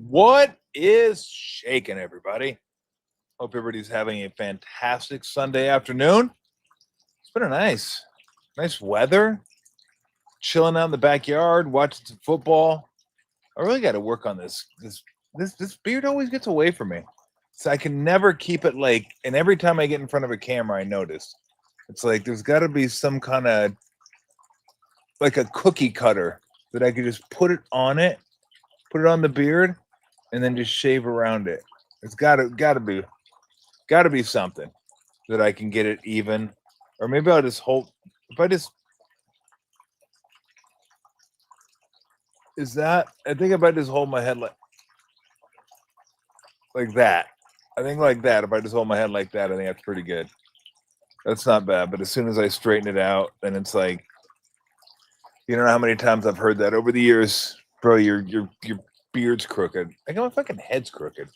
What is shaking, everybody? Hope everybody's having a fantastic Sunday afternoon. It's been a nice weather. Chilling out in the backyard, watching some football. I really got to work on this. This beard always gets away from me. So I can never keep it and every time I get in front of a camera, I notice it's like there's got to be some kind of like a cookie cutter that I could just put it on the beard, and then just shave around it. It's gotta be something that I can get it even, or maybe I'll just hold. If I just I think if I just hold my head like that. I think like that. If I just hold my head like that, I think that's pretty good. That's not bad. But as soon as I straighten it out, then it's like, you don't know how many times I've heard that over the years, bro. Your beard's crooked. Like my fucking head's crooked.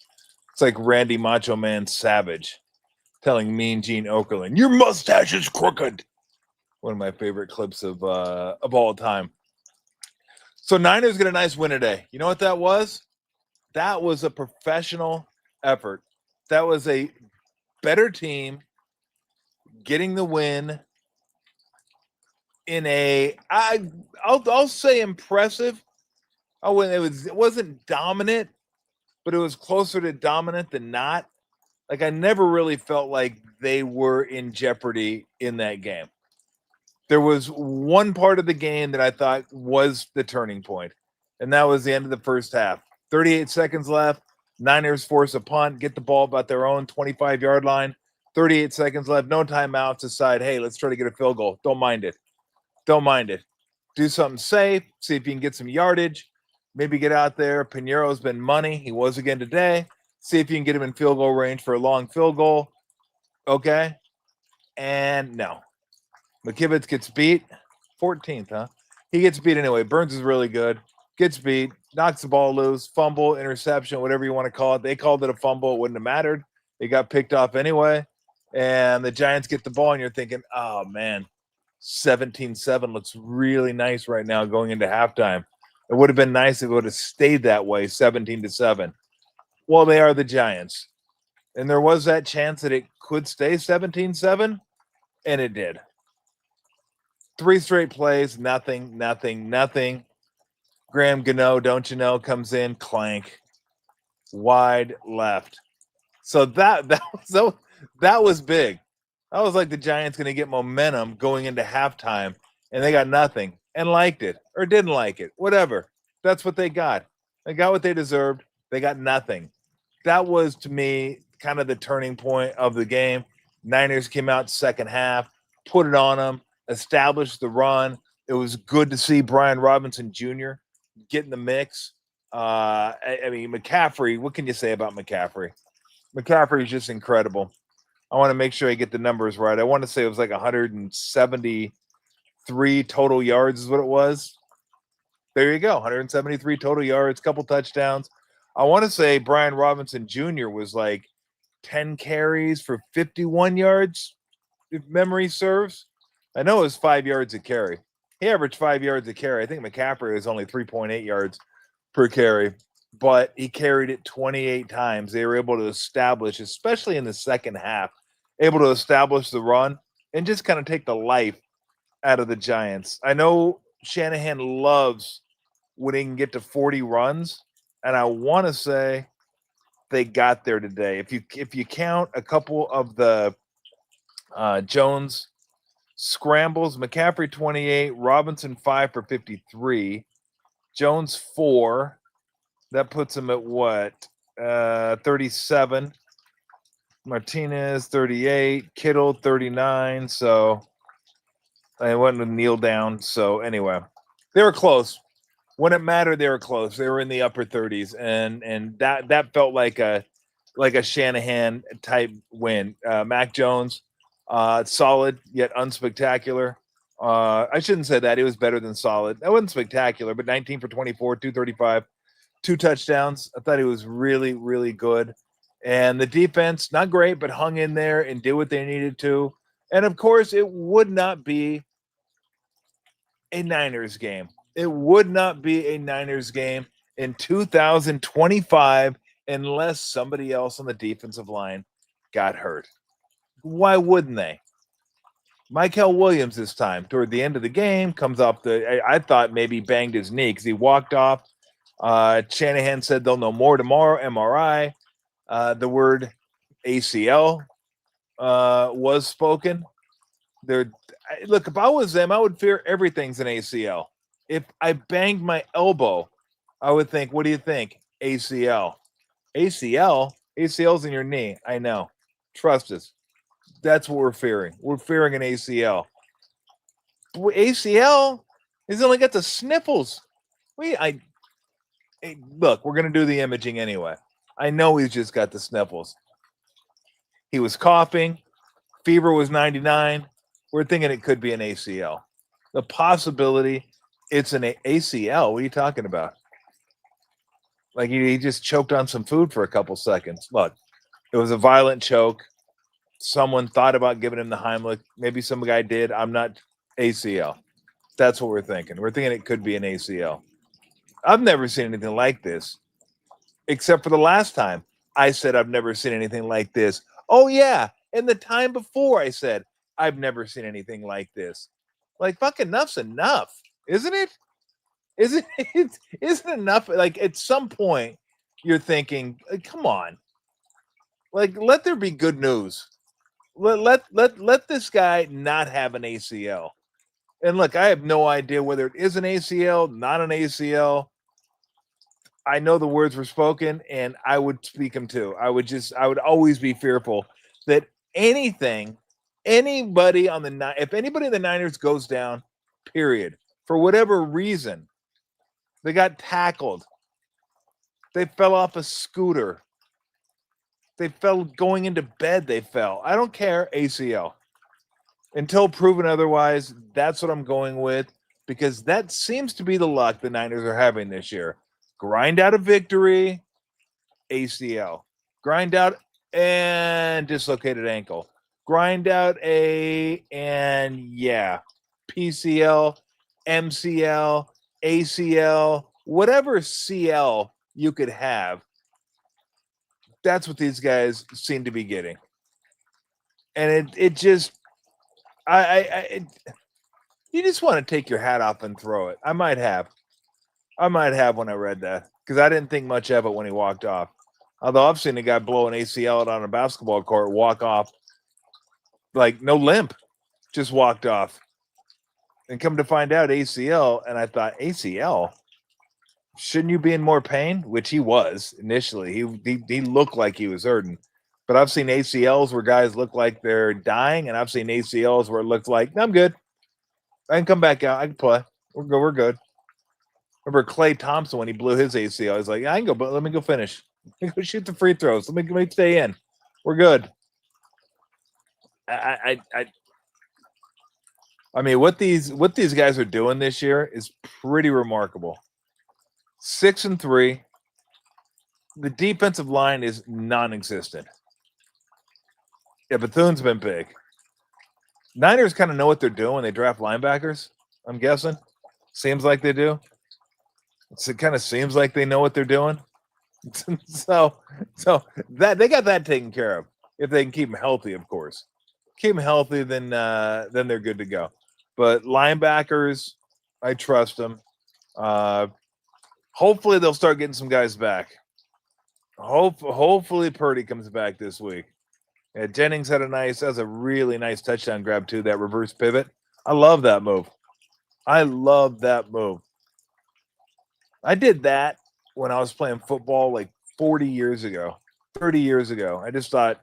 It's like Randy Macho Man Savage telling Mean Gene Okerlund, "Your mustache is crooked." One of my favorite clips of all time. So Niners get a nice win today. You know what that was? That was a professional effort. That was a better team getting the win in I'll say impressive. It wasn't dominant, but it was closer to dominant than not. Like I never really felt like they were in jeopardy in that game. There was one part of the game that I thought was the turning point, and that was the end of the first half. 38 seconds left. Niners force a punt, get the ball about their own 25-yard line. 38 seconds left, no timeouts. Decide, hey, let's try to get a field goal. Don't mind it. Do something safe. See if you can get some yardage. Maybe get out there. Pinero's been money. He was again today. See if you can get him in field goal range for a long field goal. Okay. And no. McKivitz gets beat. 14th, huh? He gets beat anyway. Burns is really good. Gets beat. Knocks the ball loose. Fumble, interception, whatever you want to call it. They called it a fumble. It wouldn't have mattered. It got picked off anyway. And the Giants get the ball, and you're thinking, oh, man, 17-7 looks really nice right now going into halftime. It would have been nice if it would have stayed that way, 17-7. Well, they are the Giants. And there was that chance that it could stay 17-7, and it did. 3 straight plays, nothing. Graham Gano, don't you know, comes in, clank, wide left. So that was big. That was like the Giants going to get momentum going into halftime, and they got nothing and liked it or didn't like it, whatever. That's what they got. They got what they deserved. They got nothing. That was, to me, kind of the turning point of the game. Niners came out second half, put it on them, established the run. It was good to see Brian Robinson Jr. get in the mix. I mean, McCaffrey, what can you say about McCaffrey? McCaffrey is just incredible. I want to make sure I get the numbers right. I want to say it was like 173 total yards is what it was. There you go, 173 total yards, couple touchdowns. I want to say Brian Robinson Jr. was like 10 carries for 51 yards, if memory serves. I know it was 5 yards a carry. He averaged 5 yards a carry. I think McCaffrey was only 3.8 yards per carry, but he carried it 28 times. They were able to establish, especially in the second half, able to establish the run and just kind of take the life out of the Giants. I know Shanahan loves when he can get to 40 runs, and I want to say they got there today. If you count a couple of the Jones scrambles, McCaffrey 28, Robinson 5 for 53, Jones 4. That puts him at what? 37. Martinez 38, Kittle 39. So I went with kneel down. So anyway, they were close. When it mattered, they were close. They were in the upper 30s, and that felt like a Shanahan type win. Mac Jones, solid yet unspectacular. I shouldn't say that. He was better than solid. That wasn't spectacular, but 19 for 24, 235, 2 touchdowns. I thought he was really, really good. And the defense, not great, but hung in there and did what they needed to. And, of course, it would not be a Niners game It would not be a Niners game in 2025 unless somebody else on the defensive line got hurt. Why wouldn't they? Michael Williams this time, toward the end of the game, comes off I thought maybe banged his knee because he walked off. Shanahan said they'll know more tomorrow, MRI. The word ACL was spoken. Look, if I was them, I would fear everything's an ACL. If I banged my elbow, I would think, what do you think? ACL. ACL? ACL's in your knee. I know. Trust us. That's what we're fearing. We're fearing an ACL. ACL? He's only got the sniffles. Look, we're going to do the imaging anyway. I know he's just got the sniffles. He was coughing. Fever was 99. We're thinking it could be an ACL. The possibility it's an ACL. What are you talking about? Like he just choked on some food for a couple seconds. Look, it was a violent choke. Someone thought about giving him the Heimlich. Maybe some guy did. I'm not ACL. That's what we're thinking. We're thinking it could be an ACL. I've never seen anything like this, except for the last time I said I've never seen anything like this. Oh, yeah. And the time before I said I've never seen anything like this. Like, fucking enough's enough, isn't it? Isn't enough? Like, at some point, you're thinking, come on. Like, let there be good news. Let this guy not have an ACL. And look, I have no idea whether it is an ACL, not an ACL. I know the words were spoken, and I would speak them too. I would always be fearful that if anybody in the Niners goes down, period, for whatever reason, they got tackled, they fell off a scooter, they fell going into bed, they fell. I don't care, ACL. Until proven otherwise, that's what I'm going with, because that seems to be the luck the Niners are having this year. Grind out a victory, ACL. Grind out and dislocated ankle. Grind out PCL, MCL, ACL, whatever CL you could have. That's what these guys seem to be getting. And it just, you just want to take your hat off and throw it. I might have when I read that, because I didn't think much of it when he walked off. Although I've seen a guy blow an ACL out on a basketball court, walk off, like no limp, just walked off. And come to find out ACL, and I thought, ACL? Shouldn't you be in more pain? Which he was initially. He looked like he was hurting. But I've seen ACLs where guys look like they're dying, and I've seen ACLs where it looks like, I'm good. I can come back out. I can play. We're good. Remember Klay Thompson when he blew his ACL? I was like, I can go, but let me go finish. Let me go shoot the free throws. Let me stay in. We're good. I mean, what these guys are doing this year is pretty remarkable. 6-3. The defensive line is non-existent. Yeah, Bethune's been big. Niners kind of know what they're doing when they draft linebackers, I'm guessing. Seems like they do. It kind of seems like they know what they're doing. so that they got that taken care of. If they can keep them healthy, of course. Keep them healthy, then they're good to go. But linebackers, I trust them. Hopefully they'll start getting some guys back. Hopefully Purdy comes back this week. Yeah, Jennings had a really nice touchdown grab too, that reverse pivot. I love that move. I did that when I was playing football like 40 years ago, 30 years ago. I just thought,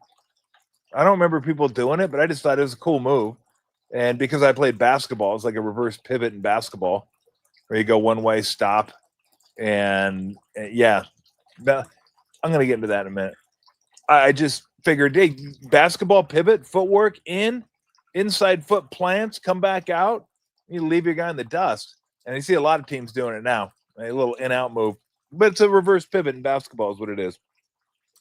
I don't remember people doing it, but I just thought it was a cool move. And because I played basketball, it's like a reverse pivot in basketball where you go one way, stop. And yeah, I'm going to get into that in a minute. I just figured, hey, basketball pivot, footwork inside foot plants, come back out. You leave your guy in the dust. And you see a lot of teams doing it now, a little in-out move. But it's a reverse pivot in basketball is what it is.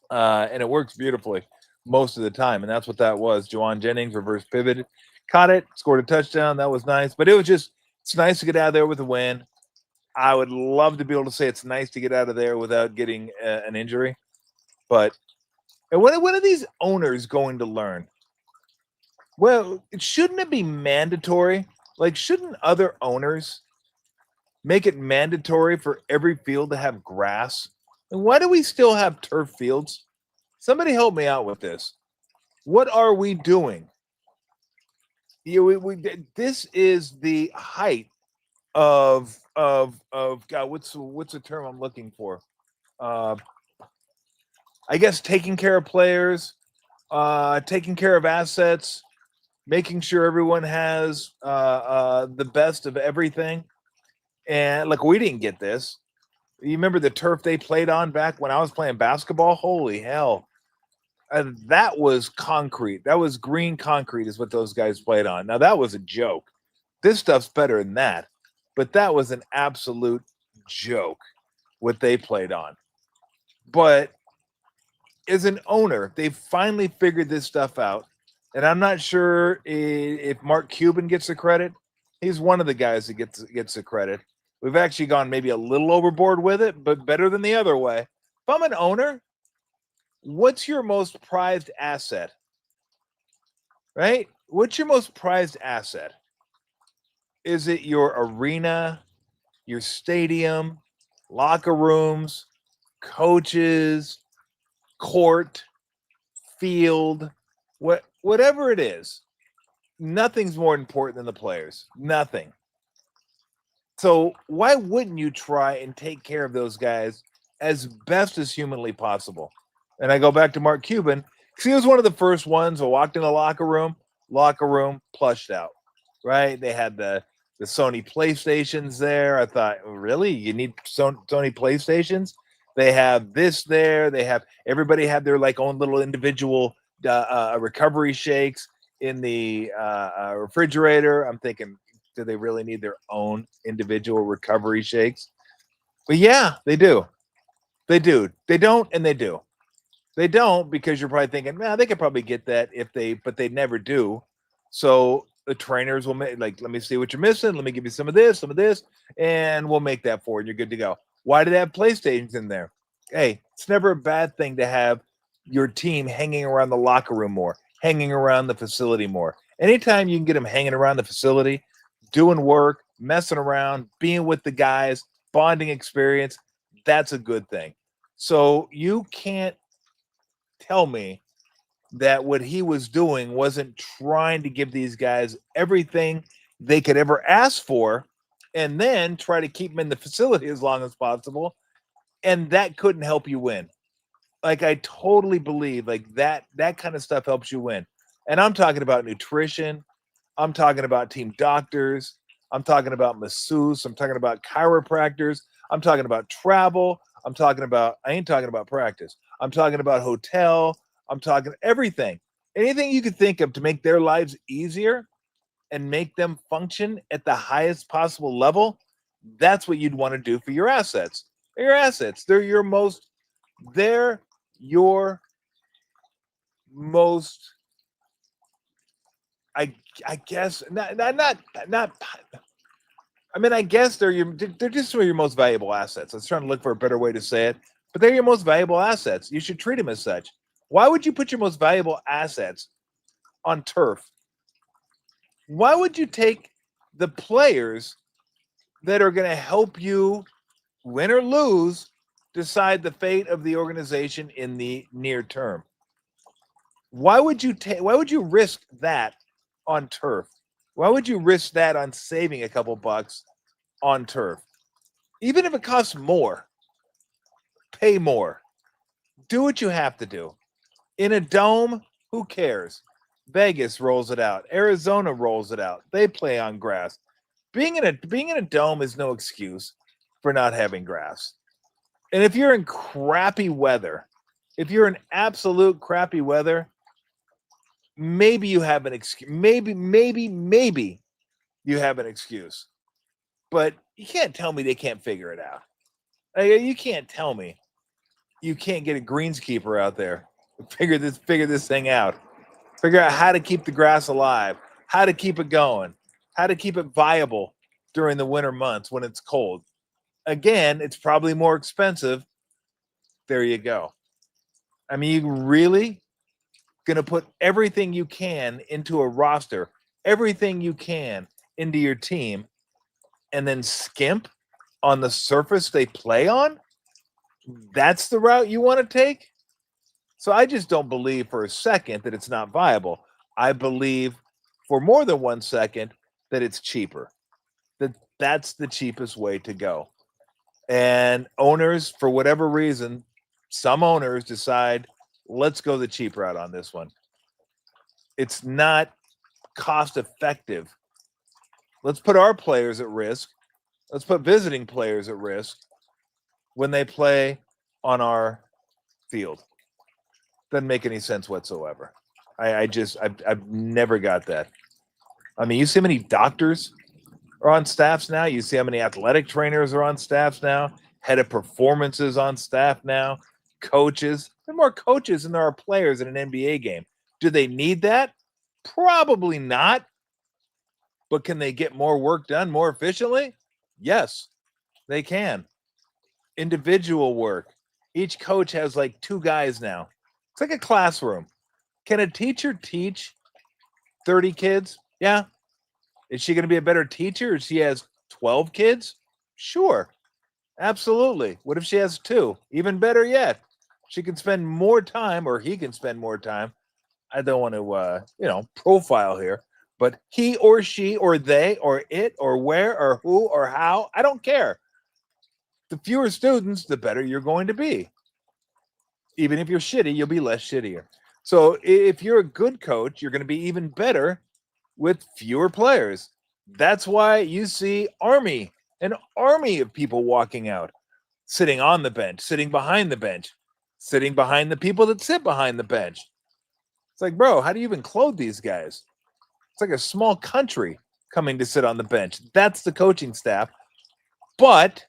And it works beautifully most of the time. And that's what that was. Juwan Jennings, reverse pivot, caught it, scored a touchdown. That was nice. But it's nice to get out of there with a win. I would love to be able to say it's nice to get out of there without getting an injury. But when are these owners going to learn? Well, shouldn't it be mandatory? Like, shouldn't other owners make it mandatory for every field to have grass? And why do we still have turf fields? Somebody help me out with this. What are we doing? This is the height of God. What's the term I'm looking for? Uh, I guess taking care of players, taking care of assets, making sure everyone has the best of everything. And like, we didn't get this. You remember the turf they played on back when I was playing basketball? Holy hell. That was concrete. That was green concrete, is what those guys played on. Now, that was a joke. This stuff's better than that. But that was an absolute joke, what they played on. But as an owner, they finally figured this stuff out. And I'm not sure if Mark Cuban gets the credit. He's one of the guys that gets the credit. We've actually gone maybe a little overboard with it, but better than the other way. If I'm an owner, what's your most prized asset? Right? What's your most prized asset? Is it your arena, your stadium, locker rooms, coaches, court, field, whatever it is? Nothing's more important than the players. Nothing. So why wouldn't you try and take care of those guys as best as humanly possible? And I go back to Mark Cuban, because he was one of the first ones who walked in the locker room plushed out, right? They had the Sony PlayStations there. I thought, really? You need Sony PlayStations? They have this there. They have, everybody had their like own little individual recovery shakes in the refrigerator. I'm thinking, do they really need their own individual recovery shakes? But yeah, they do. They do. They don't, and they do. They don't, because you're probably thinking, man, they could probably get that but they never do. So the trainers will make, like, let me see what you're missing. Let me give you some of this, and we'll make that for you. And you're good to go. Why do they have PlayStations in there? Hey, it's never a bad thing to have your team hanging around the locker room more, hanging around the facility more. Anytime you can get them hanging around the facility, doing work, messing around, being with the guys, bonding experience, that's a good thing. So you can't tell me that what he was doing wasn't trying to give these guys everything they could ever ask for, and then try to keep them in the facility as long as possible. And that couldn't help you win. Like, I totally believe like that kind of stuff helps you win. And I'm talking about nutrition. I'm talking about team doctors. I'm talking about masseuse. I'm talking about chiropractors. I'm talking about travel. I ain't talking about practice. I'm talking about hotel. I'm talking everything. Anything you could think of to make their lives easier and make them function at the highest possible level. That's what you'd want to do for your assets. Your assets. They're your most I guess not I mean, I guess they're just some of your most valuable assets. I was trying to look for a better way to say it, but they're your most valuable assets. You should treat them as such. Why would you put your most valuable assets on turf? Why would you take the players that are going to help you win or lose decide the fate of the organization in the near term? Why would you risk that on turf? Why would you risk that on saving a couple bucks on turf? Even if it costs more, pay more. Do what you have to do. In a dome, who cares? Vegas rolls it out. Arizona rolls it out. They play on grass. Being in a dome is no excuse for not having grass. And if you're in crappy weather, if you're in absolute crappy weather, maybe you have an excuse. Maybe you have an excuse. But you can't tell me they can't figure it out. You can't tell me you can't get a greenskeeper out there figure this thing out. Figure out how to keep the grass alive, how to keep it going, how to keep it viable during the winter months when it's cold. Again, it's probably more expensive. There you go. I mean, you really going to put everything you can into a roster, everything you can into your team, and then skimp on the surface they play on? That's the route you want to take? So I just don't believe for a second that it's not viable. I believe for more than 1 second that it's cheaper. That's the cheapest way to go. And owners, for whatever reason, some owners decide, let's go the cheap route on this one. It's not cost effective. Let's put our players at risk. Let's put visiting players at risk when they play on our field. Doesn't make any sense whatsoever. I've never got that. I mean, you see how many doctors are on staffs now. You see how many athletic trainers are on staffs now. Head of performances on staff now. Coaches. There are more coaches than there are players in an NBA game. Do they need that? Probably not. But can they get more work done more efficiently? Yes, they can. Individual work. Each coach has like 2 guys now. It's like a classroom. Can a teacher teach 30 kids? Yeah. Is she going to be a better teacher if she has 12 kids? Sure. Absolutely. What if she has 2? Even better yet. She can spend more time, or he can spend more time. I don't want to, profile here, but he or she or they or it or where or who or how, I don't care. The fewer students, the better you're going to be. Even if you're shitty, you'll be less shittier. So if you're a good coach, you're going to be even better with fewer players. That's why you see an army of people walking out, sitting on the bench, sitting behind the bench, sitting behind the people that sit behind the bench. It's like, bro, how do you even clothe these guys? It's like a small country coming to sit on the bench. That's the coaching staff. But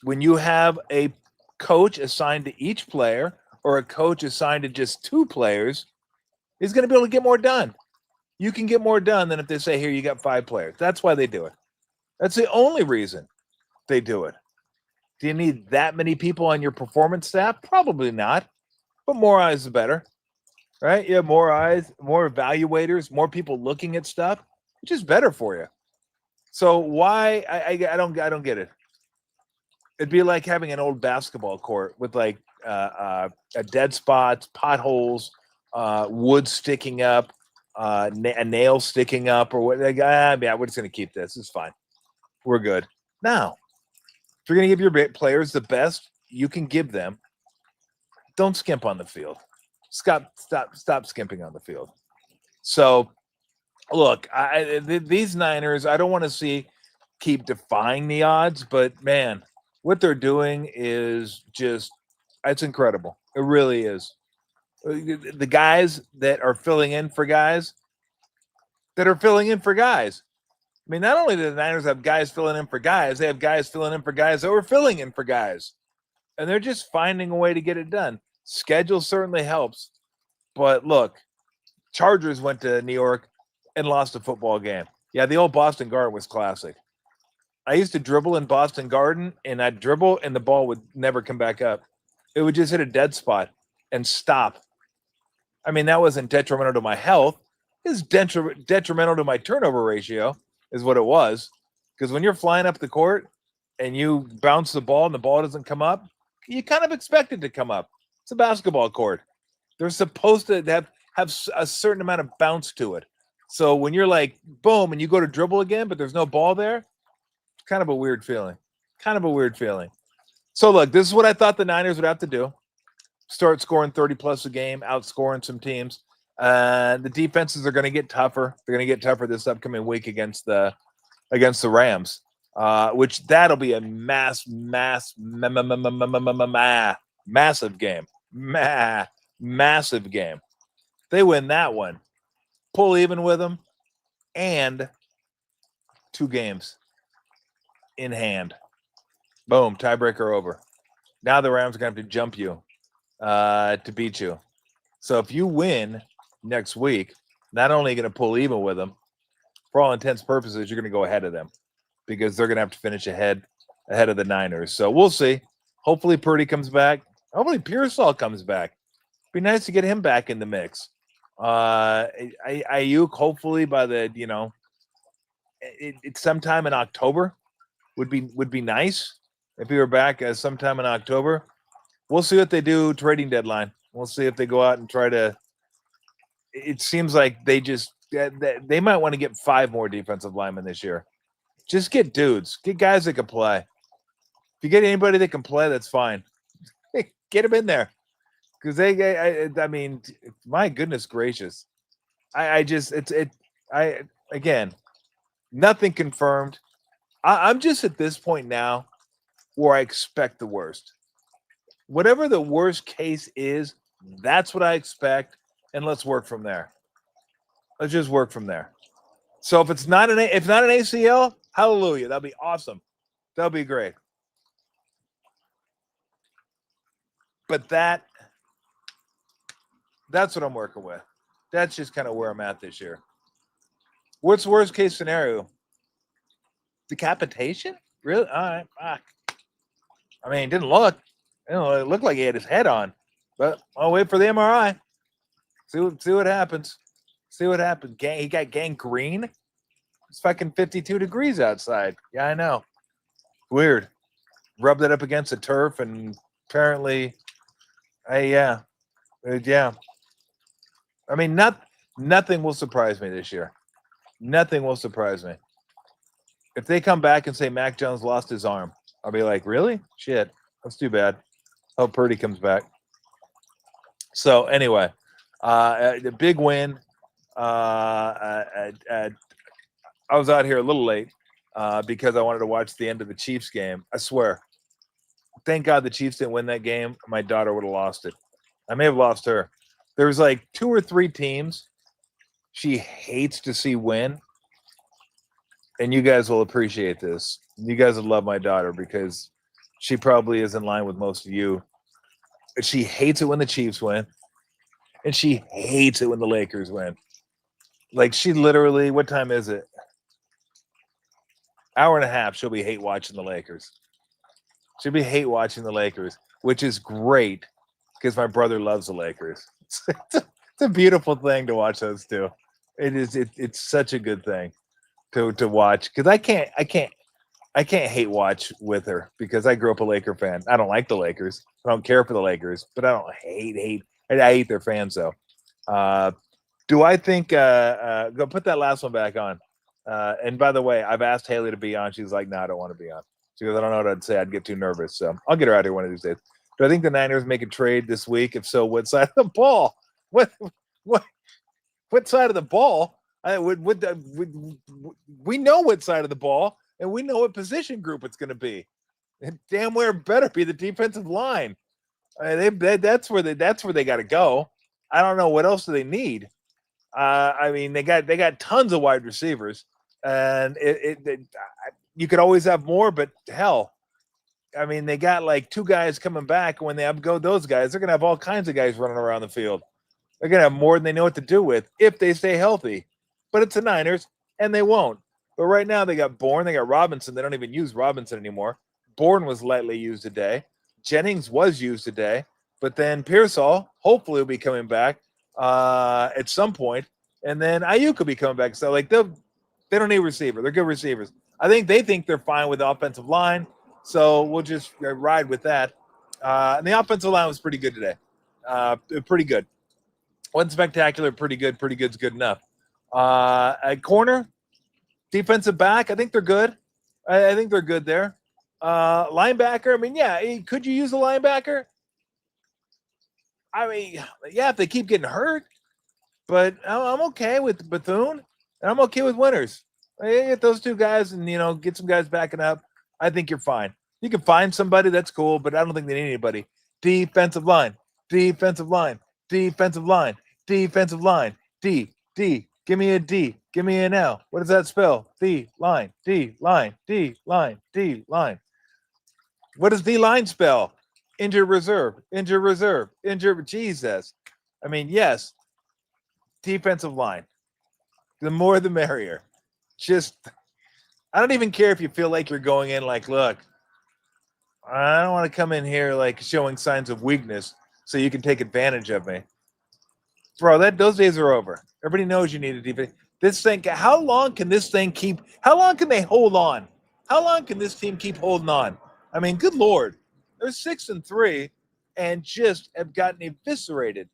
when you have a coach assigned to each player or a coach assigned to just 2 players, he's going to be able to get more done. You can get more done than if they say, here, you got 5 players. That's why they do it. That's the only reason they do it. Do you need that many people on your performance staff? Probably not. But more eyes the better. Right? You have more eyes, more evaluators, more people looking at stuff, which is better for you. So why I don't get it. It'd be like having an old basketball court with like dead spots, potholes, wood sticking up, a nail sticking up, or what? Yeah, we're just gonna keep this. It's fine. We're good. Now, if you're gonna give your players the best you can give them, don't skimp on the field. Stop skimping on the field. So, look, these Niners, I don't want to see keep defying the odds, but man, what they're doing is just, it's incredible. It really is. The guys that are filling in for guys that are filling in for guys. I mean, not only do the Niners have guys filling in for guys, they have guys filling in for guys that were filling in for guys. And they're just finding a way to get it done. Schedule certainly helps. But look, Chargers went to New York and lost a football game. Yeah, the old Boston Garden was classic. I used to dribble in Boston Garden, and I'd dribble, and the ball would never come back up. It would just hit a dead spot and stop. I mean, that wasn't detrimental to my health. It was detrimental to my turnover ratio, is what it was. Because when you're flying up the court and you bounce the ball and the ball doesn't come up, you kind of expect it to come up. It's a basketball court. They're supposed to have a certain amount of bounce to it. So when you're like, boom, and you go to dribble again, but there's no ball there, it's kind of a weird feeling. So look, this is what I thought the Niners would have to do. Start scoring 30-plus a game, outscoring some teams. The defenses are going to get tougher. They're going to get tougher this upcoming week against the Rams, which that'll be a massive game. Massive game. They win that one, pull even with them, and 2 games in hand. Boom, tiebreaker over. Now the Rams are going to have to jump you to beat you. So if you win next week, not only are you going to pull even with them, for all intents and purposes, you're going to go ahead of them because they're going to have to finish ahead ahead of the Niners. So we'll see. Hopefully Purdy comes back. Hopefully Pearsall comes back. Be nice to get him back in the mix. Ayuk, hopefully by the it's sometime in October would be nice if he were back sometime in October. We'll see what they do trading deadline. We'll see if they go out and try to. It seems like they might want to get 5 more defensive linemen this year. Just get dudes, get guys that can play. If you get anybody that can play, that's fine. Get them in there because I mean, my goodness gracious, again, nothing confirmed. I'm just at this point now where I expect the worst. Whatever the worst case is, that's what I expect, and let's work from there. Let's just work from there. So if it's not an ACL, hallelujah, that'll be awesome. That'll be great. But that's what I'm working with. That's just kind of where I'm at this year. What's the worst case scenario? Decapitation? Really? All right. Fuck. I mean, it didn't look. It looked like he had his head on. But I'll wait for the MRI. See what happens. See what happens. He got gangrene. It's fucking 52 degrees outside. Yeah, I know. Weird. Rubbed it up against the turf, and apparently, yeah. I mean, nothing will surprise me this year. Nothing will surprise me. If they come back and say Mac Jones lost his arm, I'll be like, really? Shit, that's too bad. Hope Purdy comes back. So anyway, the big win. I was out here a little late because I wanted to watch the end of the Chiefs game. I swear. Thank God the Chiefs didn't win that game. My daughter would have lost it. I may have lost her. There was like 2 or 3 teams she hates to see win. And you guys will appreciate this. You guys will love my daughter because she probably is in line with most of you. She hates it when the Chiefs win. And she hates it when the Lakers win. Like she literally, what time is it? Hour and a half, she'll be hate watching the Lakers. She'll be hate watching the Lakers, which is great because my brother loves the Lakers. It's a beautiful thing to watch those two. It's such a good thing to watch because I can't hate watch with her because I grew up a Laker fan. I don't like the Lakers. I don't care for the Lakers, but I don't hate. I hate their fans though. Do I think go put that last one back on? And by the way, I've asked Haley to be on. She's like, no, I don't want to be on. She goes, I don't know what I'd say. I'd get too nervous. So I'll get her out here one of these days. Do I think the Niners make a trade this week? If so, what side of the ball? What side of the ball? We know what side of the ball, and we know what position group it's going to be. It damn well better be the defensive line. That's where they got to go. I don't know what else do they need. I mean, they got tons of wide receivers, and you could always have more, but hell, I mean, they got like 2 guys coming back. When they upgo those guys, they're gonna have all kinds of guys running around the field. They're gonna have more than they know what to do with if they stay healthy. But it's the Niners, and they won't. But right now, they got Bourne, they got Robinson. They don't even use Robinson anymore. Bourne was lightly used today. Jennings was used today, but then Pearsall hopefully will be coming back at some point, and then Ayuk will be coming back. So like they don't need a receiver; they're good receivers. I think they think they're fine with the offensive line, so we'll just ride with that. And the offensive line was pretty good today. Pretty good. Wasn't spectacular. Pretty good. Pretty good's good enough. At corner, defensive back, I think they're good. I think they're good there. Linebacker, I mean, yeah, could you use a linebacker? I mean, yeah, if they keep getting hurt, but I'm okay with Bethune, and I'm okay with Winters. Get those 2 guys and, get some guys backing up. I think you're fine. You can find somebody, that's cool, but I don't think they need anybody. Defensive line, defensive line, defensive line, defensive line, D. Give me a D. Give me an L. What does that spell? D line, D line, D line, D line. What does D line spell? Injured reserve, injured reserve, injured. Jesus. I mean, yes. Defensive line. The more the merrier. Just, I don't even care if you feel like you're going in like, look, I don't want to come in here like showing signs of weakness so you can take advantage of me. Bro, those days are over. Everybody knows you need a defense. This thing, how long can this thing keep? How long can they hold on? How long can this team keep holding on? I mean, good lord, they're 6-3 and just have gotten eviscerated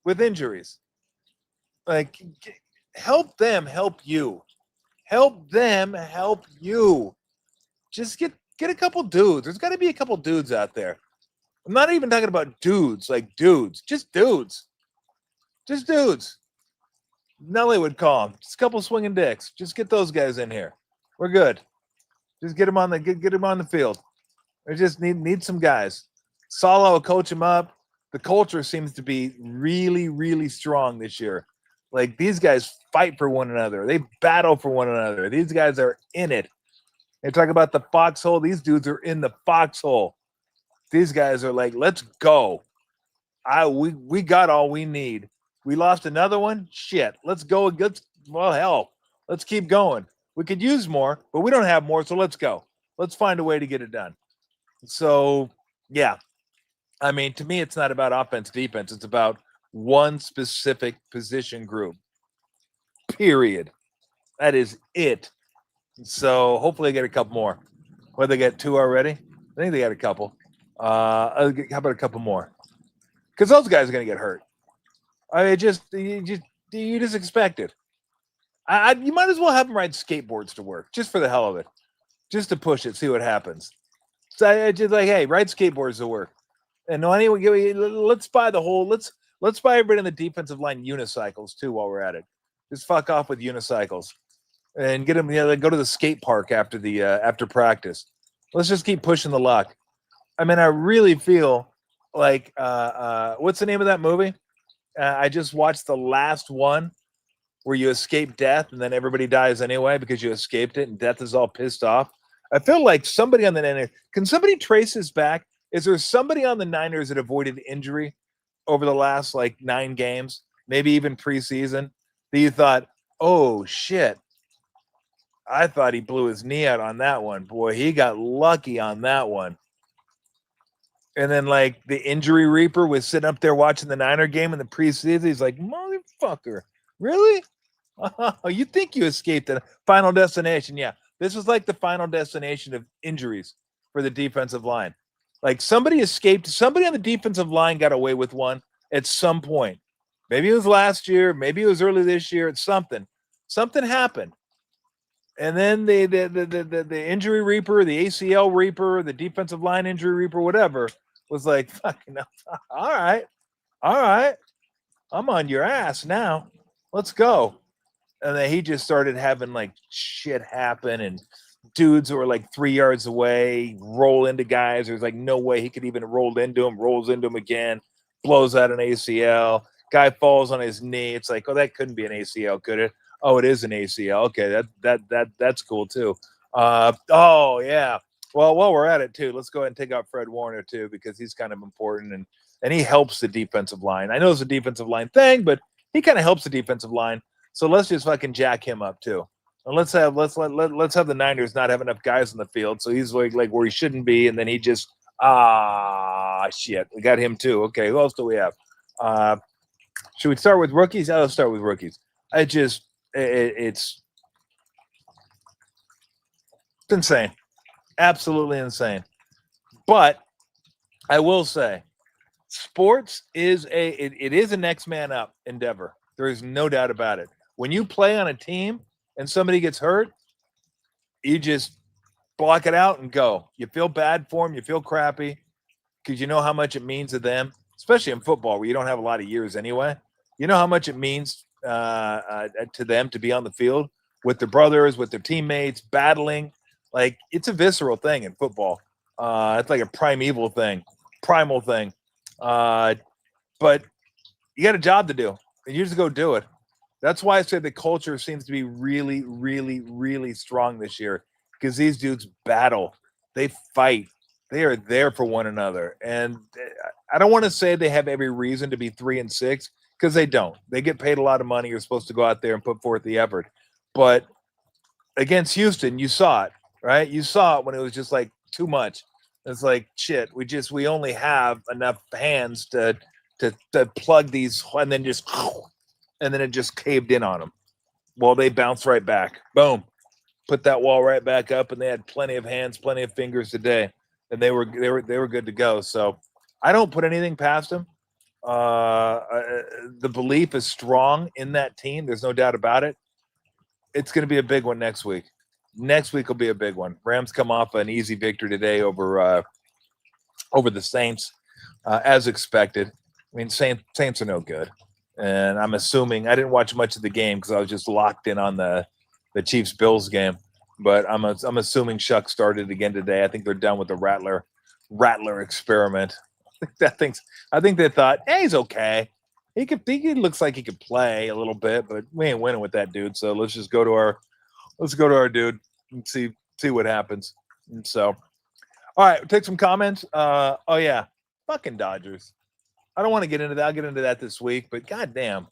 with injuries. Like, help them, help you, help them, help you. Just get a couple dudes. There's got to be a couple dudes out there. I'm not even talking about dudes, like dudes, just dudes, just dudes. Nelly would call them. Just a couple swinging dicks. Just get those guys in here. We're good. Just get them on the get them on the field. We just need some guys. Sala will coach them up. The culture seems to be really, really strong this year. Like these guys fight for one another. They battle for one another. These guys are in it. They talk about the foxhole. These dudes are in the foxhole. These guys are like, let's go. We got all we need. We lost another one. Shit. Let's go. Well, hell. Let's keep going. We could use more, but we don't have more, so let's go. Let's find a way to get it done. So, yeah. I mean, to me, it's not about offense, defense. It's about one specific position group. Period. That is it. So hopefully they get a couple more. What, they get 2 already? I think they got a couple. How about a couple more? Because those guys are going to get hurt. I mean, you just expect it. You might as well have them ride skateboards to work, just for the hell of it, just to push it, see what happens. So I just like, hey, ride skateboards to work, and no, anyway, let's buy the whole. Let's buy everybody in the defensive line unicycles too while we're at it. Just fuck off with unicycles, and get them. Go to the skate park after practice. Let's just keep pushing the luck. I mean, I really feel like what's the name of that movie? I just watched the last one where you escape death and then everybody dies anyway because you escaped it and death is all pissed off. I feel like somebody on the Niners, can somebody trace this back? Is there somebody on the Niners that avoided injury over the last like 9 games, maybe even preseason, that you thought, oh shit, I thought he blew his knee out on that one. Boy, he got lucky on that one. And then, like, the injury reaper was sitting up there watching the Niner game in the preseason. He's like, motherfucker, really? Oh, you think you escaped the final destination? Yeah, this was like the final destination of injuries for the defensive line. Like, somebody escaped. Somebody on the defensive line got away with one at some point. Maybe it was last year. Maybe it was early this year. It's something. Something happened. And then the injury reaper, the ACL reaper, the defensive line injury reaper, whatever, was like, fucking, all right, I'm on your ass now. Let's go. And then he just started having like shit happen, and dudes who were like 3 yards away roll into guys. There's like no way he could even roll into him, rolls into him again, blows out an ACL. Guy falls on his knee. It's like, oh, that couldn't be an ACL, could it? Oh, it is an ACL. Okay, that's cool too. Oh yeah. Well, while we're at it too, let's go ahead and take out Fred Warner too, because he's kind of important and he helps the defensive line. I know it's a defensive line thing, but he kind of helps the defensive line. So let's just fucking jack him up too. And let's have the Niners not have enough guys in the field, so he's like where he shouldn't be, and then he just shit. We got him too. Okay, who else do we have? Should we start with rookies? Let's start with rookies. It's insane, absolutely insane. But I will say, sports is it is a next man up endeavor. There is no doubt about it. When you play on a team and somebody gets hurt, you just block it out and go. You feel bad for them. You feel crappy because you know how much it means to them, especially in football where you don't have a lot of years anyway. You know how much it means to them to be on the field with their brothers, with their teammates, battling. Like, it's a visceral thing in football. It's like a primal thing. But you got a job to do, and you just go do it. That's why I said the culture seems to be really, really, really strong this year, because these dudes battle. They fight. They are there for one another. And I don't want to say they have every reason to be 3-6, because they don't. They get paid a lot of money. You're supposed to go out there and put forth the effort. But against Houston, you saw it, right? You saw it when it was just like too much. It's like shit. We only have enough hands to plug these, and then it just caved in on them. Well, they bounced right back. Boom, put that wall right back up, and they had plenty of hands, plenty of fingers today, and they were good to go. So I don't put anything past them. The belief is strong in that team. There's no doubt about it. It's going to be a big one next week. Next week will be a big one. Rams come off an easy victory today over the Saints, as expected. I mean, Saints are no good, and I'm assuming I didn't watch much of the game because I was just locked in on the Chiefs Bills game. But I'm assuming Shuck started again today. I think they're done with the Rattler experiment. I think they thought, hey, he's okay. He looks like he could play a little bit, but we ain't winning with that dude. So let's go to our dude and see what happens. And so, all right, take some comments. Oh yeah, fucking Dodgers. I don't want to get into that. I'll get into that this week, but goddamn,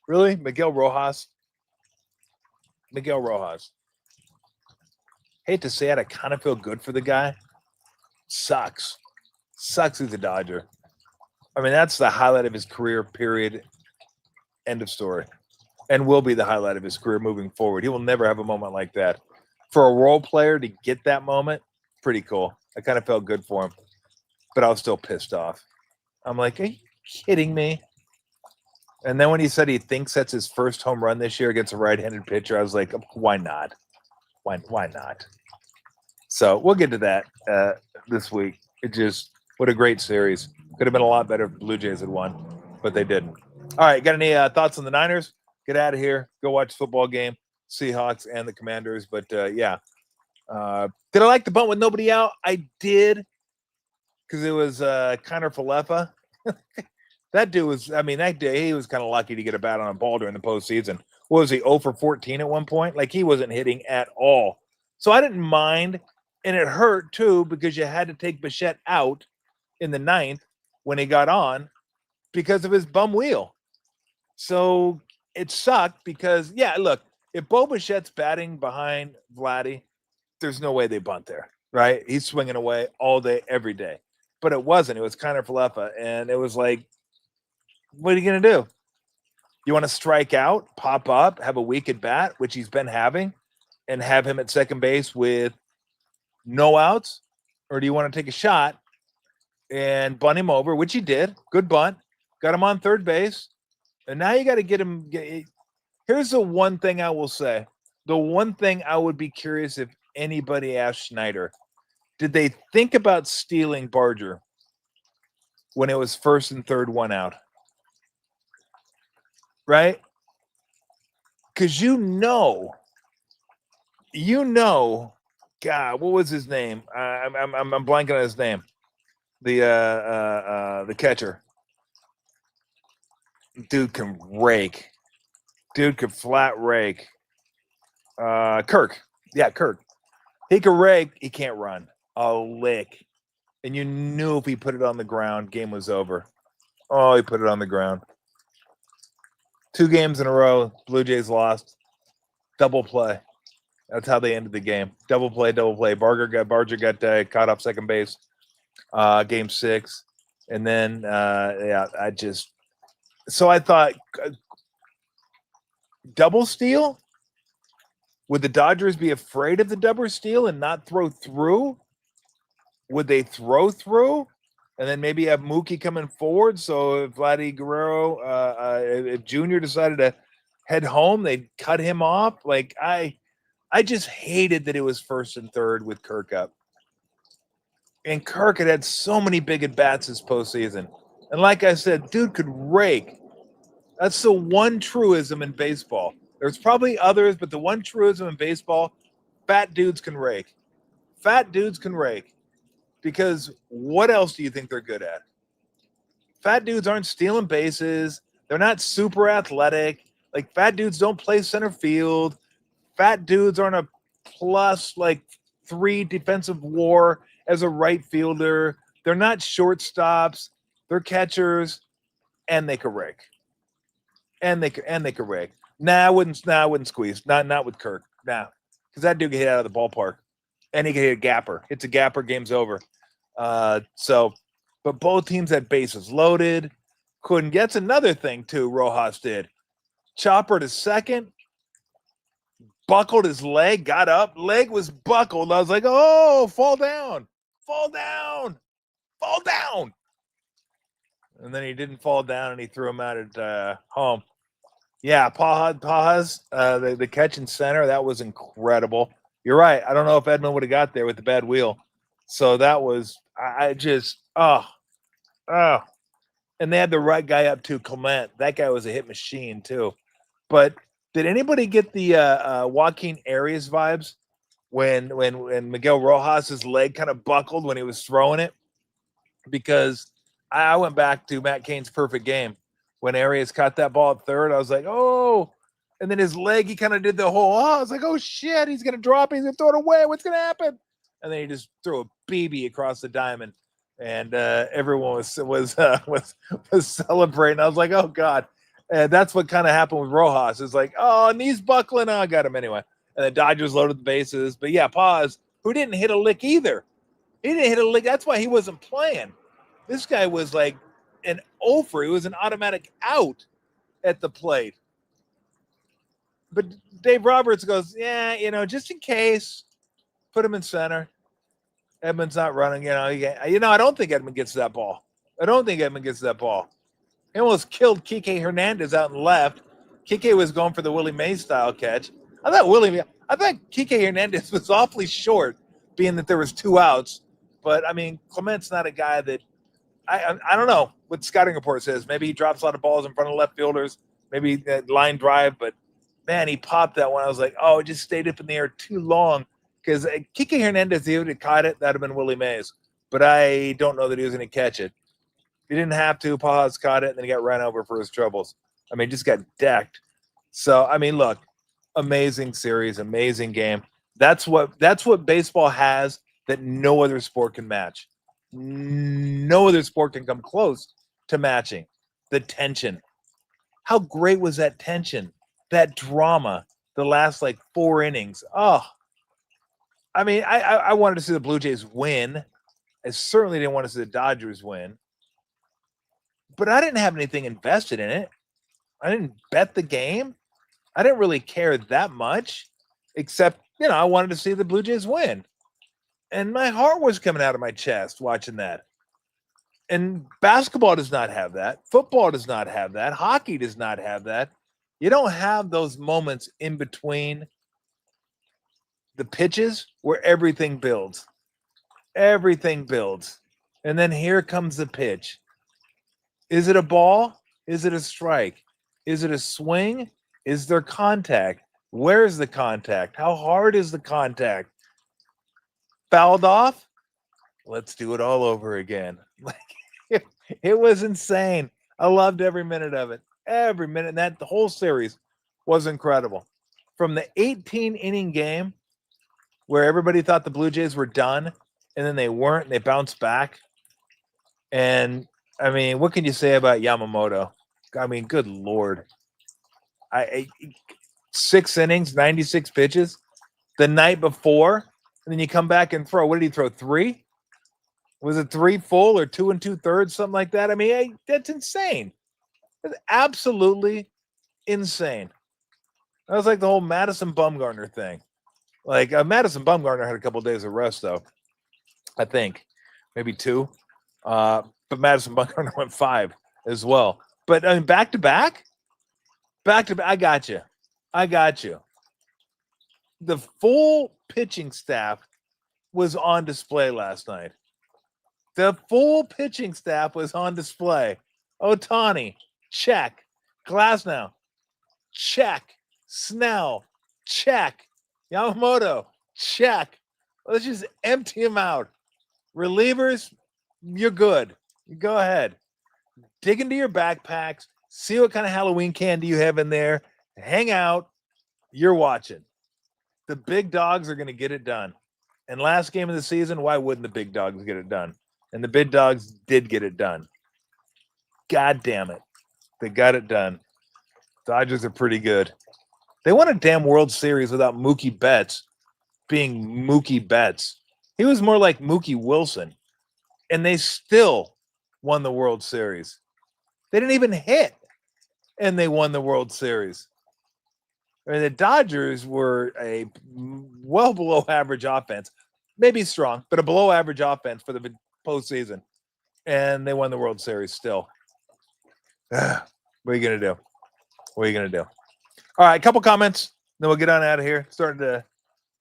really, Miguel Rojas. Hate to say it, I kind of feel good for the guy. Sucks he's a Dodger. I mean, that's the highlight of his career, period. End of story. And will be the highlight of his career moving forward. He will never have a moment like that. For a role player to get that moment, pretty cool. I kind of felt good for him. But I was still pissed off. I'm like, are you kidding me? And then when he said he thinks that's his first home run this year against a right-handed pitcher, I was like, why not? Why not? So we'll get to that this week. What a great series. Could have been a lot better if Blue Jays had won, but they didn't. All right, got any thoughts on the Niners? Get out of here. Go watch the football game. Seahawks and the Commanders. But, yeah. Did I like the bunt with nobody out? I did, because it was Connor Falefa. That dude was, that day he was kind of lucky to get a bat on a ball during the postseason. What was he, 0 for 14 at one point? Like, he wasn't hitting at all. So I didn't mind, and it hurt, too, because you had to take Bichette out in the ninth when he got on because of his bum wheel. So it sucked because, yeah, look, if Bo Bichette's batting behind Vladdy, there's no way they bunt there, right? He's swinging away all day, every day. But it wasn't. It was Connor Falefa, and it was like, what are you going to do? You want to strike out, pop up, have a weak at bat, which he's been having, and have him at second base with no outs? Or do you want to take a shot and bunt him over, which he did? Good bunt. Got him on third base. And now you got to get him. Here's the one thing I will say. The one thing I would be curious if anybody asked Schneider, did they think about stealing Barger when it was first and third, one out? Right? Because you know, God, what was his name? I'm blanking on his name. The catcher. Dude can rake. Dude could flat rake. Kirk. Yeah, Kirk. He can rake. He can't run. A lick. And you knew if he put it on the ground, game was over. Oh, he put it on the ground. 2 games in a row, Blue Jays lost. Double play. That's how they ended the game. Double play. Barger got caught off second base. Game 6. And then, so I thought, double steal? Would the Dodgers be afraid of the double steal and not throw through? Would they throw through? And then maybe have Mookie coming forward. So if Vladdy Guerrero, if Junior decided to head home, they'd cut him off. Like, I just hated that it was first and third with Kirk up. And Kirk had so many big at-bats this postseason. And like I said, dude could rake. That's the one truism in baseball. There's probably others, but the one truism in baseball, fat dudes can rake. Fat dudes can rake. Because what else do you think they're good at? Fat dudes aren't stealing bases. They're not super athletic. Like, fat dudes don't play center field. Fat dudes aren't a plus, 3 defensive WAR as a right fielder. They're not shortstops. They're catchers, and they can rake. And they can rake. I wouldn't squeeze. Not with Kirk. Nah, because that dude can hit out of the ballpark, and he can hit a gapper. It's a gapper. Game's over. But both teams had bases loaded. Couldn't get. That's another thing too. Rojas did. Chopper to second, buckled his leg, got up, leg was buckled. I was like, oh, fall down, fall down, fall down. And then he didn't fall down, and he threw him out at home. Yeah, Pajas, the catch in center, that was incredible. You're right. I don't know if Edmund would have got there with the bad wheel. So that was, I just, oh. And they had the right guy up too, Clement. That guy was a hit machine too. But did anybody get the Joaquin Arias vibes when Miguel Rojas' leg kind of buckled when he was throwing it? Because I went back to Matt Cain's perfect game when Arias caught that ball at third. I was like, oh, and then his leg, he kind of did the whole, I was like, oh shit, he's gonna drop it, he's gonna throw it away. What's gonna happen? And then he just threw a BB across the diamond, and everyone was celebrating. I was like, oh god. And that's what kind of happened with Rojas. It's like, oh, knees buckling. Oh, I got him anyway. And the Dodgers loaded the bases. But yeah, Paz, who didn't hit a lick either. He didn't hit a lick. That's why he wasn't playing. This guy was like an over. He was an automatic out at the plate. But Dave Roberts goes, yeah, just in case, put him in center. Edmund's not running. I don't think Edmund gets that ball. He almost killed Kike Hernandez out and left. Kike was going for the Willie Mays style catch. I thought Kike Hernandez was awfully short, being that there was 2 outs. But I mean, Clement's not a guy that I don't know what the scouting report says. Maybe he drops a lot of balls in front of left fielders. Maybe that line drive. But man, he popped that one. I was like, oh, it just stayed up in the air too long. Because Kike Hernandez, if he would have caught it, that'd have been Willie Mays. But I don't know that he was going to catch it. He didn't have to. Paz caught it, and then he got run over for his troubles. I mean, just got decked. So, I mean, look, amazing series, amazing game. That's what baseball has that no other sport can match. No other sport can come close to matching. The tension. How great was that tension? That drama, the last, 4 innings. Oh, I mean, I wanted to see the Blue Jays win. I certainly didn't want to see the Dodgers win. But I didn't have anything invested in it. I didn't bet the game. I didn't really care that much, except, I wanted to see the Blue Jays win. And my heart was coming out of my chest watching that. And basketball does not have that. Football does not have that. Hockey does not have that. You don't have those moments in between the pitches where everything builds. Everything builds. And then here comes the pitch. Is it a ball? Is it a strike? Is it a swing? Is there contact? Where is the contact? How hard is the contact? Fouled off? Let's do it all over again. It was insane. I loved every minute of it. Every minute. And the whole series was incredible. From the 18-inning game where everybody thought the Blue Jays were done, and then they weren't, and they bounced back. And I mean, what can you say about Yamamoto? I mean, good Lord. 6 innings, 96 pitches the night before, and then you come back and throw. What did he throw? 3? Was it 3 full or 2 2/3, something like that? I mean, that's insane. That's absolutely insane. That was like the whole Madison Bumgarner thing. Madison Bumgarner had a couple of days of rest, though. I think maybe 2. But Madison Bumgarner went 5 as well. But I mean, back to back. I got you. The full pitching staff was on display last night. The full pitching staff was on display. Ohtani, check. Glasnow, check. Snell, check. Yamamoto, check. Let's just empty him out. Relievers, you're good. Go ahead. Dig into your backpacks. See what kind of Halloween candy you have in there. Hang out. You're watching. The big dogs are going to get it done. And last game of the season, why wouldn't the big dogs get it done? And the big dogs did get it done. God damn it. They got it done. Dodgers are pretty good. They won a damn World Series without Mookie Betts being Mookie Betts. He was more like Mookie Wilson. and they still won the World Series. They didn't even hit, and they won the World Series. I mean, the Dodgers were a well below average offense, maybe strong, but a below average offense for the postseason, and they won the World Series still. What are you gonna do? What are you gonna do? All right, a couple comments, then we'll get on out of here. Starting to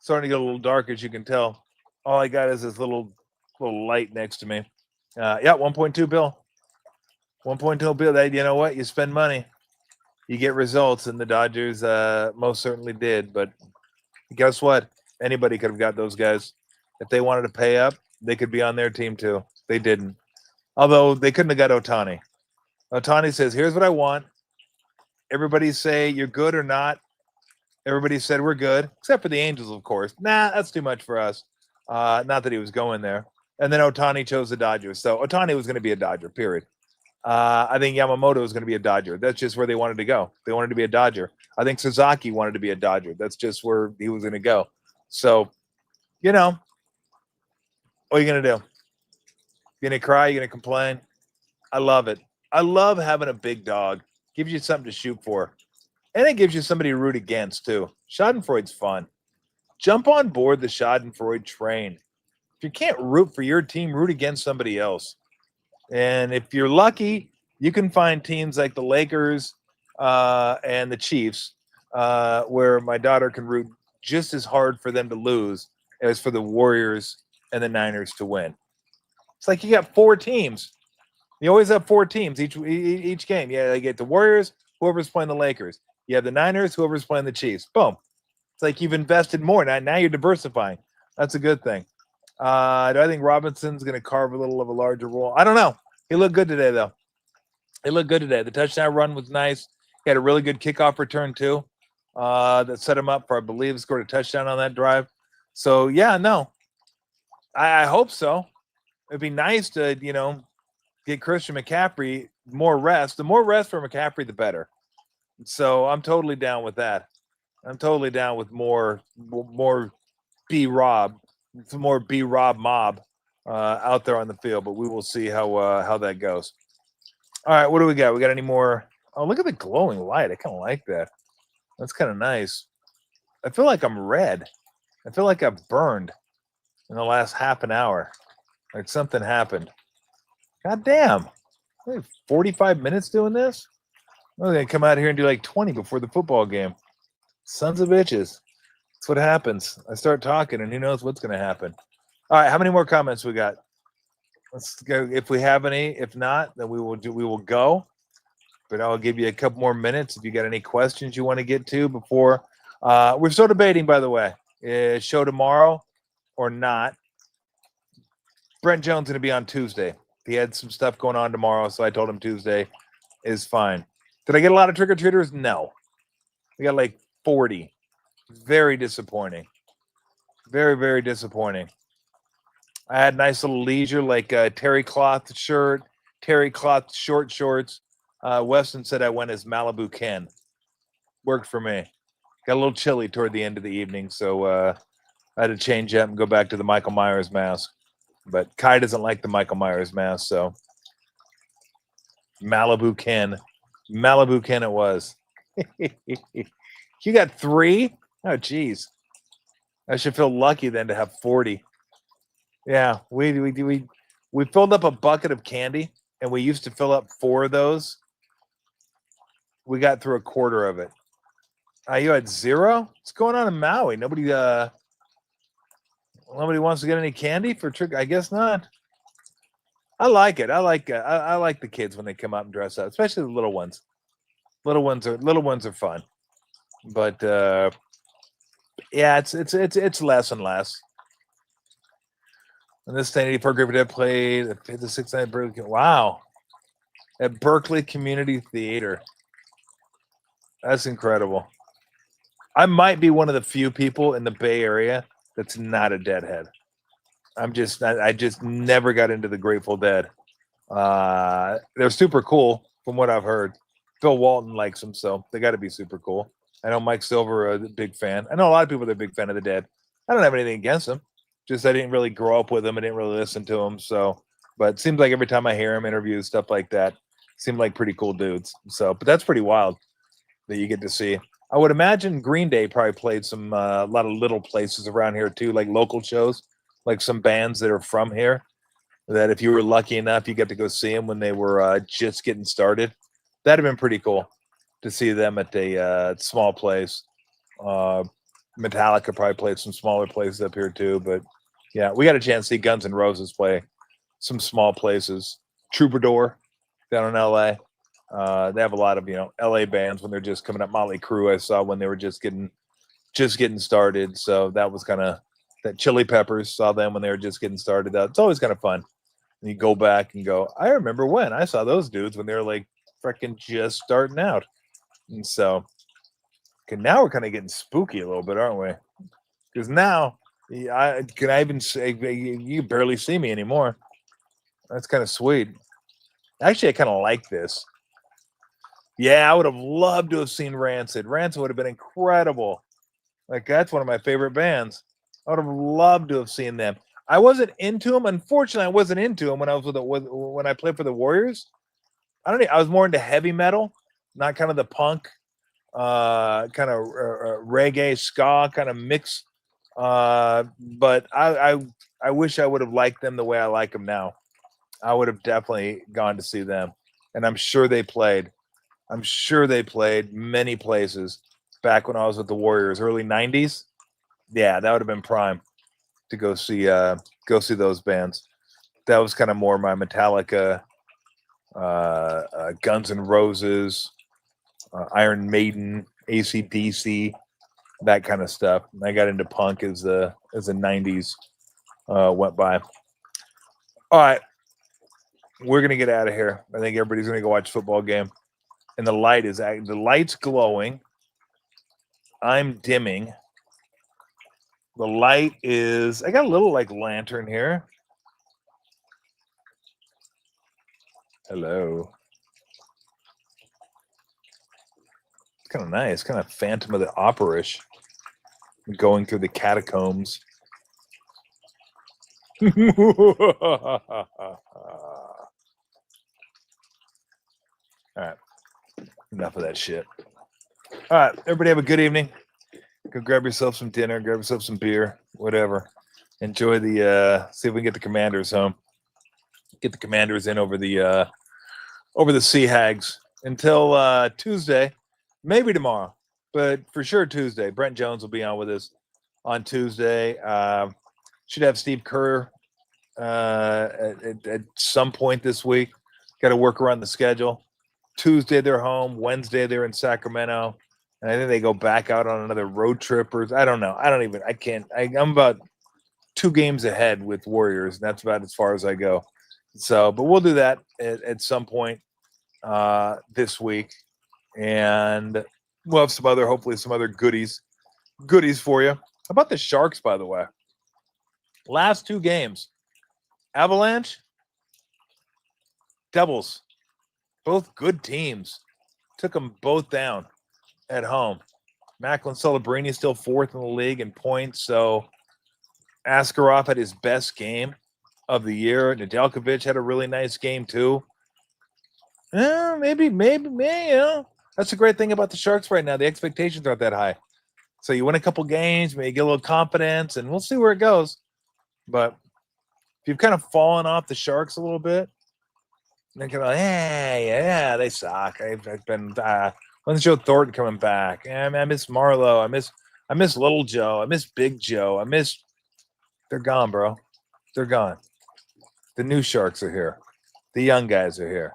get a little dark, as you can tell. All I got is this little light next to me. Yeah, 1.2 bill. 1.2 bill. That, you know what? You spend money, you get results, and the Dodgers most certainly did. But guess what? Anybody could have got those guys. If they wanted to pay up, they could be on their team too. They didn't. Although they couldn't have got Ohtani. Ohtani says, here's what I want. Everybody say you're good or not. Everybody said we're good, except for the Angels, of course. Nah, that's too much for us. Not that he was going there. And then Ohtani chose the Dodgers. So Ohtani was going to be a Dodger, period. I think Yamamoto was going to be a Dodger. That's just where they wanted to go. They wanted to be a Dodger. I think Sasaki wanted to be a Dodger. That's just where he was going to go. So, what are you going to do? You going to cry? You going to complain? I love it. I love having a big dog. Gives you something to shoot for. And it gives you somebody to root against, too. Schadenfreude's fun. Jump on board the Schadenfreude train. If you can't root for your team, root against somebody else. And if you're lucky, you can find teams like the Lakers and the Chiefs where my daughter can root just as hard for them to lose as for the Warriors and the Niners to win. It's like you got 4 teams. You always have 4 teams each game. Yeah, you get the Warriors, whoever's playing the Lakers. You have the Niners, whoever's playing the Chiefs. Boom. It's like you've invested more. Now you're diversifying. That's a good thing. Do I think Robinson's going to carve a little of a larger role? I don't know. He looked good today, though. He looked good today. The touchdown run was nice. He had a really good kickoff return, too, that set him up for, I believe, scored a touchdown on that drive. So, yeah, no. I hope so. It'd be nice to, get Christian McCaffrey more rest. The more rest for McCaffrey, the better. So I'm totally down with that. I'm totally down with more B-Rob, some more B-Rob mob out there on the field, but we will see how that goes. All right, what do we got? We got any more? Oh, look at the glowing light. I kind of like that. That's kind of nice. I feel like I'm red. I feel like I've burned in the last half an hour. Like something happened. God damn. 45 minutes doing this? I'm going to come out here and do like 20 before the football game. Sons of bitches. That's what happens. I start talking, and who knows what's going to happen. All right, how many more comments we got? Let's go. If we have any, if not, then we will go. But I'll give you a couple more minutes if you got any questions you want to get to before. We're still debating, by the way. Show tomorrow or not. Brent Jones going to be on Tuesday. He had some stuff going on tomorrow, so I told him Tuesday is fine. Did I get a lot of trick-or-treaters? No. We got like 40. Very disappointing. Very, very disappointing. I had nice little leisure, like a terry cloth shirt, terry cloth short shorts. Weston said I went as Malibu Ken. Worked for me. Got a little chilly toward the end of the evening, so I had to change up and go back to the Michael Myers mask. But Kai doesn't like the Michael Myers mask, so Malibu Ken. Malibu Ken it was. You got 3? Oh, geez. I should feel lucky then to have 40. Yeah, we filled up a bucket of candy, and we used to fill up 4 of those. We got through a quarter of it. You had 0? What's going on in Maui? Nobody wants to get any candy for trick. I guess not. I like it. I like the kids when they come out and dress up, especially the little ones. Little ones are fun, but yeah, it's less and less. And this 1084 Griffith had played at the 6th Berkeley. Wow, at Berkeley Community Theater. That's incredible. I might be one of the few people in the Bay Area that's not a Deadhead. I just never got into the Grateful Dead. They're super cool from what I've heard. Phil Walton likes them, so they got to be super cool. I know Mike Silver is a big fan. I know a lot of people that are a big fan of the Dead. I don't have anything against them. Just I didn't really grow up with them. I didn't really listen to them. So But it seems like every time I hear them interviews, stuff like that, seem like pretty cool dudes. So, but that's pretty wild that you get to see. I would imagine Green Day probably played some a lot of little places around here too, like local shows, like some bands that are from here. That if you were lucky enough, you get to go see them when they were just getting started. That'd have been pretty cool to see them at a small place. Uh, Metallica probably played some smaller places up here too, but yeah, we got a chance to see Guns N' Roses play some small places. Troubadour down in LA. They have a lot of LA bands when they're just coming up. Motley Crue I saw when they were just getting started. So that was kind of that. Chili Peppers, saw them when they were just getting started. It's always kind of fun. And you go back and go, I remember when I saw those dudes when they were like freaking just starting out. And so, okay, now we're kind of getting spooky a little bit, aren't we? Because now I even say you barely see me anymore. That's kind of sweet. Actually, I kind of like this. Yeah, I would have loved to have seen Rancid. Rancid would have been incredible. Like, that's one of my favorite bands. I would have loved to have seen them. I wasn't into them. Unfortunately, I wasn't into them when I was when I played for the Warriors. I don't know. I was more into heavy metal, not kind of the punk, kind of reggae, ska kind of mix. But I wish I would have liked them the way I like them now. I would have definitely gone to see them, and I'm sure they played. I'm sure they played many places back when I was with the Warriors, early '90s. Yeah, that would have been prime to go see those bands. That was kind of more my Metallica, Guns N' Roses, Iron Maiden, AC/DC, that kind of stuff. And I got into punk as the '90s went by. All right, we're gonna get out of here. I think everybody's gonna go watch a football game. And the light's glowing. I'm dimming. The light is, I got a little like lantern here. Hello. It's kind of nice, kind of Phantom of the Opera-ish. Going through the catacombs. All right. Enough of that shit. All right. Everybody have a good evening. Go grab yourself some dinner, grab yourself some beer, whatever. Enjoy the see if we can get the Commanders home. Get the Commanders in over the Sea Hags until Tuesday, maybe tomorrow, but for sure Tuesday. Brent Jones will be on with us on Tuesday. Should have Steve Kerr at some point this week. Got to work around the schedule. Tuesday they're home. Wednesday they're in Sacramento, and I think they go back out on another road trip. Or I don't know. I'm about 2 games ahead with Warriors, and that's about as far as I go. So, but we'll do that at some point this week, and we'll have hopefully some other goodies for you. How about the Sharks, by the way? Last 2 games, Avalanche, Devils, both good teams. Took them both down at home. Macklin Celebrini still 4th in the league in points, so Askarov had his best game of the year. Nedeljkovic had a really nice game too. Maybe. That's the great thing about the Sharks right now. The expectations aren't that high. So you win a couple games, maybe get a little confidence, and we'll see where it goes. But if you've kind of fallen off the Sharks a little bit, then kind of like, yeah, they suck. I've been when's Joe Thornton coming back? I miss Marlowe. I miss Little Joe. I miss Big Joe. They're gone, bro. They're gone. The new Sharks are here. The young guys are here.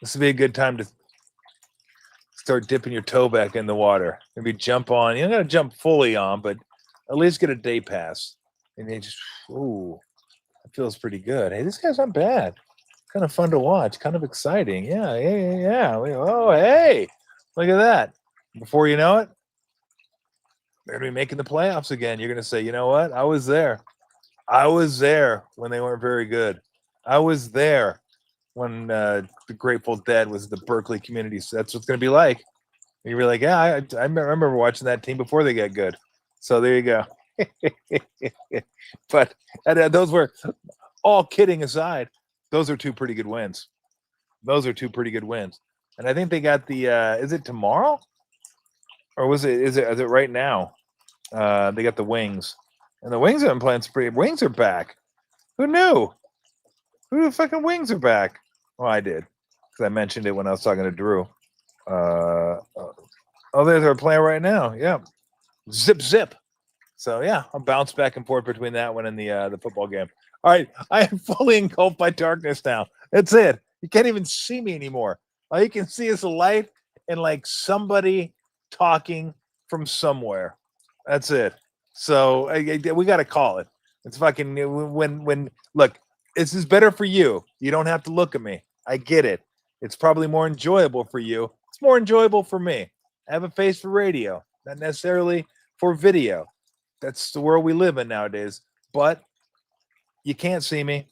This would be a good time to start dipping your toe back in the water. Maybe jump on. You don't got to jump fully on, but at least get a day pass. And they just, it feels pretty good. Hey, this guy's not bad. Kind of fun to watch. Kind of exciting. Yeah. Oh, hey, look at that. Before you know it, they're going to be making the playoffs again. You're going to say, you know what? I was there. I was there when they weren't very good. I was there when the Grateful Dead was the Berkeley community. So that's what it's going to be like. You're like, yeah, I remember watching that team before they got good. So there you go. But those were all kidding aside. Those are two pretty good wins. Those are two pretty good wins. And I think they got the is it tomorrow? Or is it right now? They got the Wings. And the Wings have been playing pretty. Wings are back. Who knew? Who the fucking Wings are back? Well, I did. Because I mentioned it when I was talking to Drew. They're playing right now. Yeah. Zip zip. So yeah, I'll bounce back and forth between that one and the football game. All right, I am fully engulfed by darkness now. That's it. You can't even see me anymore. All you can see is a light and like somebody talking from somewhere. That's it. So we got to call it. It's fucking when look. This is better for you. You don't have to look at me. I get it. It's probably more enjoyable for you. It's more enjoyable for me. I have a face for radio, not necessarily for video. That's the world we live in nowadays. But you can't see me.